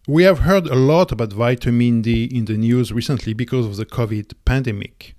We have heard a lot about vitamin D in the news recently because of the COVID pandemic.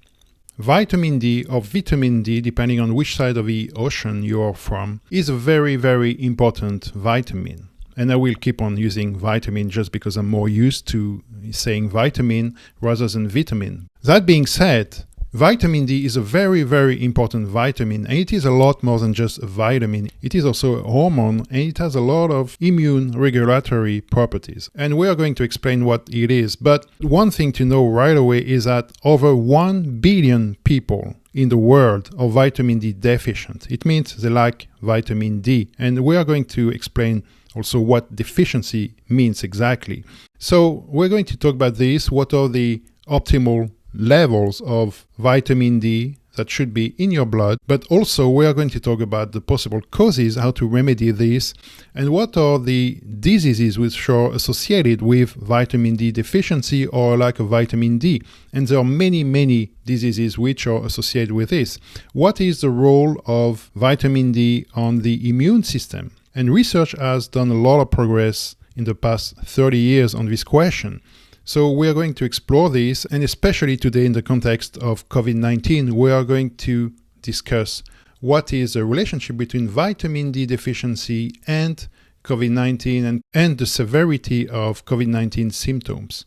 Vitamin D, or vitamin D, depending on which side of the ocean you are from, is a very, very important vitamin. And I will keep on using vitamin just because I'm more used to saying vitamin rather than vitamin. That being said, vitamin D is a very, very important vitamin, and it is a lot more than just a vitamin. It is also a hormone, and it has a lot of immune regulatory properties. And we are going to explain what it is. But one thing to know right away is that over 1 billion people in the world are vitamin D deficient. It means they lack vitamin D. And we are going to explain also what deficiency means exactly. So we're going to talk about this. What are the optimal levels of vitamin D that should be in your blood, but also we are going to talk about the possible causes, how to remedy this, and what are the diseases which are associated with vitamin D deficiency or lack of vitamin D. And there are many, many diseases which are associated with this. What is the role of vitamin D on the immune system? And research has done a lot of progress in the past 30 years on this question. So we are going to explore this, and especially today in the context of COVID-19, we are going to discuss what is the relationship between vitamin D deficiency and COVID-19 and the severity of COVID-19 symptoms.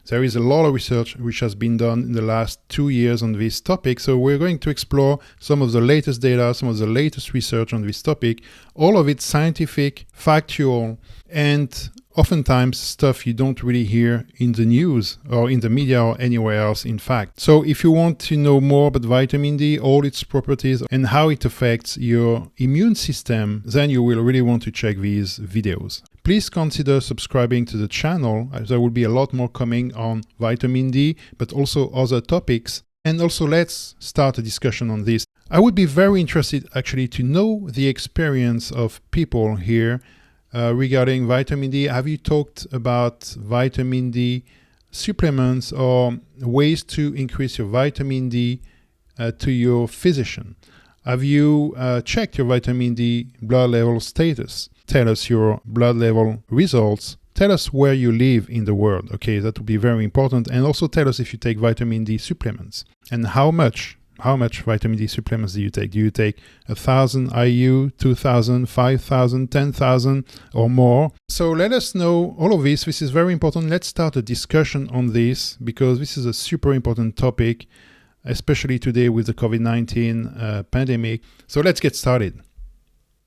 There is a lot of research which has been done in the last 2 years on this topic, so we're going to explore some of the latest data, some of the latest research on this topic, all of it scientific, factual, and oftentimes stuff you don't really hear in the news or in the media or anywhere else, in fact. So if you want to know more about vitamin D, all its properties, and how it affects your immune system, then you will really want to check these videos. Please consider subscribing to the channel, as there will be a lot more coming on vitamin D, but also other topics. And also let's start a discussion on this. I would be very interested actually to know the experience of people here regarding vitamin D. Have you talked about vitamin D supplements or ways to increase your vitamin D to your physician? Have you checked your vitamin D blood level status? Tell us your blood level results. Tell us where you live in the world. Okay, that would be very important. And also tell us if you take vitamin D supplements and how much. How much vitamin D supplements do you take? Do you take 1,000 IU, 2,000, 5,000, 10,000 or more? So let us know all of this. This is very important. Let's start a discussion on this because this is a super important topic, especially today with the COVID-19 pandemic. So let's get started.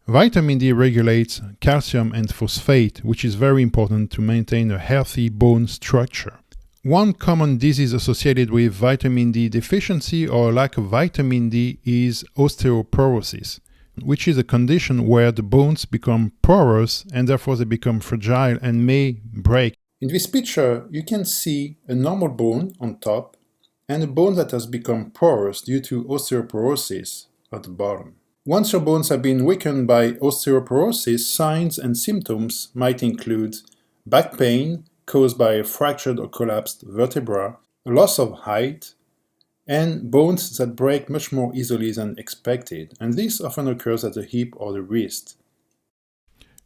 Vitamin D regulates calcium and phosphate, which is very important to maintain a healthy bone structure. One common disease associated with vitamin D deficiency or lack of vitamin D is osteoporosis, which is a condition where the bones become porous and therefore they become fragile and may break. In this picture, you can see a normal bone on top and a bone that has become porous due to osteoporosis at the bottom. Once your bones have been weakened by osteoporosis, signs and symptoms might include back pain, caused by a fractured or collapsed vertebra, a loss of height, and bones that break much more easily than expected, and this often occurs at the hip or the wrist.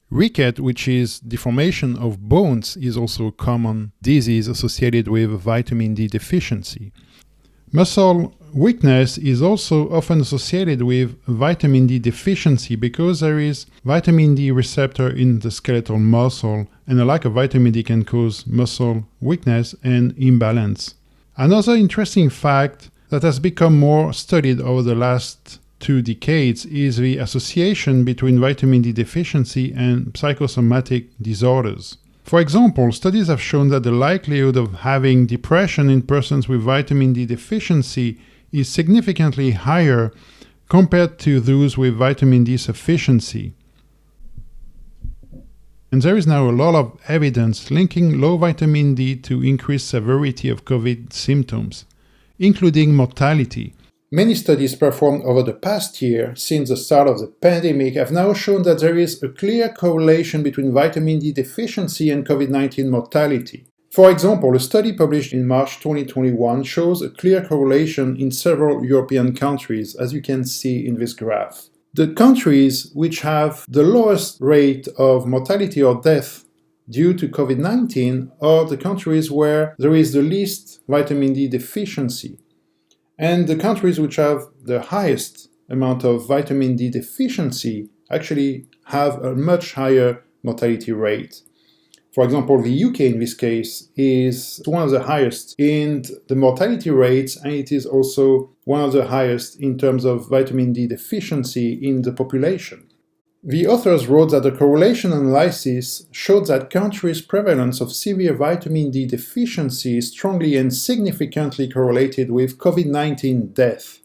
Ricket, which is deformation of bones, is also a common disease associated with vitamin D deficiency. Muscle weakness is also often associated with vitamin D deficiency because there is vitamin D receptor in the skeletal muscle, and a lack of vitamin D can cause muscle weakness and imbalance. Another interesting fact that has become more studied over the last 2 decades is the association between vitamin D deficiency and psychosomatic disorders. For example, studies have shown that the likelihood of having depression in persons with vitamin D deficiency is significantly higher compared to those with vitamin D sufficiency. And there is now a lot of evidence linking low vitamin D to increased severity of COVID symptoms, including mortality. Many studies performed over the past year since the start of the pandemic have now shown that there is a clear correlation between vitamin D deficiency and COVID-19 mortality. For example, a study published in March 2021 shows a clear correlation in several European countries, as you can see in this graph. The countries which have the lowest rate of mortality or death due to COVID-19 are the countries where there is the least vitamin D deficiency. And the countries which have the highest amount of vitamin D deficiency actually have a much higher mortality rate. For example, the UK in this case is one of the highest in the mortality rates, and it is also one of the highest in terms of vitamin D deficiency in the population. The authors wrote that the correlation analysis showed that countries' prevalence of severe vitamin D deficiency is strongly and significantly correlated with COVID-19 death.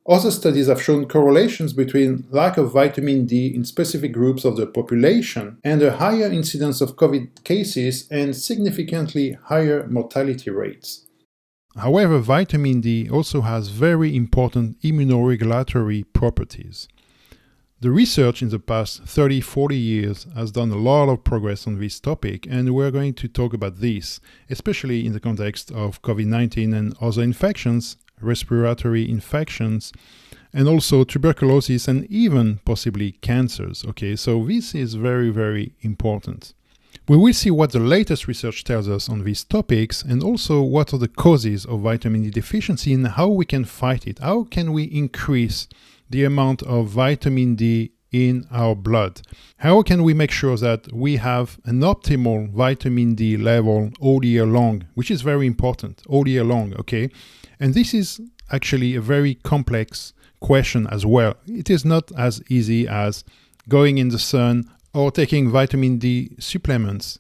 Other studies have shown correlations between lack of vitamin D in specific groups of the population and a higher incidence of COVID cases and significantly higher mortality rates. However, vitamin D also has very important immunoregulatory properties. The research in the past 30-40 years has done a lot of progress on this topic, and we're going to talk about this, especially in the context of COVID-19 and other infections, respiratory infections, and also tuberculosis and even possibly cancers. Okay, so this is very, very important. We will see what the latest research tells us on these topics and also what are the causes of vitamin D deficiency and how we can fight it. How can we increase the amount of vitamin D in our blood? How can we make sure that we have an optimal vitamin D level all year long, which is very important, all year long, okay? And this is actually a very complex question as well. It is not as easy as going in the sun or taking vitamin D supplements.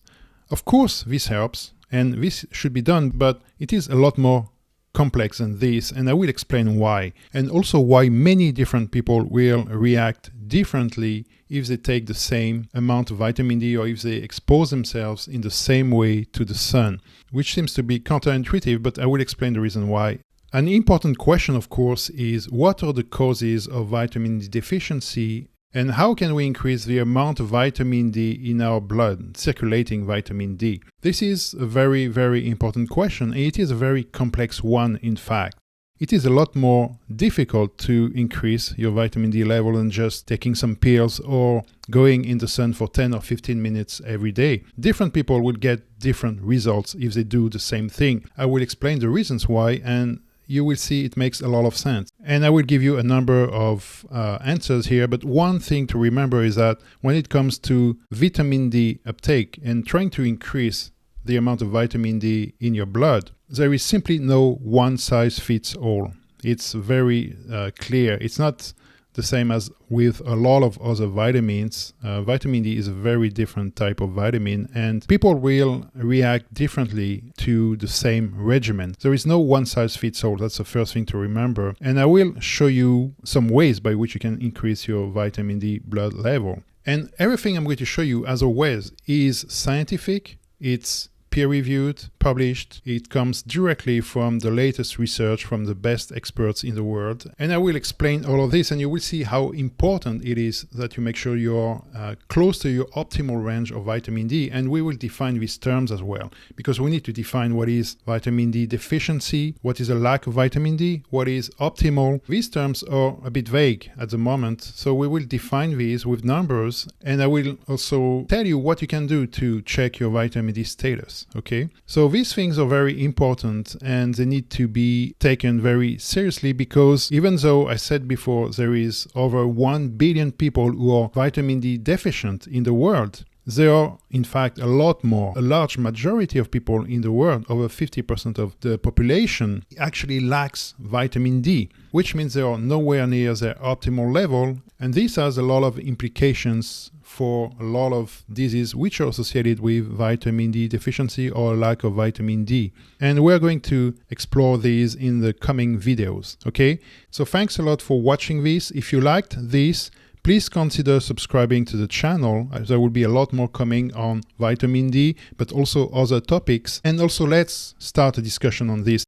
Of course, this helps and this should be done, but it is a lot more complex than this, and I will explain why, and also why many different people will react differently if they take the same amount of vitamin D or if they expose themselves in the same way to the sun, which seems to be counterintuitive, but I will explain the reason why. An important question, of course, is what are the causes of vitamin D deficiency and how can we increase the amount of vitamin D in our blood, circulating vitamin D? This is a very, very important question, and it is a very complex one, in fact. It is a lot more difficult to increase your vitamin D level than just taking some pills or going in the sun for 10 or 15 minutes every day. Different people will get different results if they do the same thing. I will explain the reasons why, and you will see it makes a lot of sense. And I will give you a number of answers here, but one thing to remember is that when it comes to vitamin D uptake and trying to increase the amount of vitamin D in your blood, there is simply no one size fits all. It's very clear. It's not the same as with a lot of other vitamins. Vitamin D is a very different type of vitamin, and people will react differently to the same regimen. There is no one size fits all. That's the first thing to remember. And I will show you some ways by which you can increase your vitamin D blood level. And everything I'm going to show you, as always, is scientific. It's peer-reviewed, published. It comes directly from the latest research from the best experts in the world. And I will explain all of this, and you will see how important it is that you make sure you're close to your optimal range of vitamin D. And we will define these terms as well, because we need to define what is vitamin D deficiency, what is a lack of vitamin D, what is optimal. These terms are a bit vague at the moment, so we will define these with numbers, and I will also tell you what you can do to check your vitamin D status. Okay, so these things are very important and they need to be taken very seriously, because even though I said before there is over 1 billion people who are vitamin D deficient in the world, there are in fact a lot more. A large majority of people in the world, over 50% of the population, actually lacks vitamin D, which means they are nowhere near their optimal level, and this has a lot of implications for a lot of diseases which are associated with vitamin D deficiency or lack of vitamin D. And we're going to explore these in the coming videos. Okay, so thanks a lot for watching this. If you liked this, please consider subscribing to the channel. There will be a lot more coming on vitamin D, but also other topics. And also let's start a discussion on this.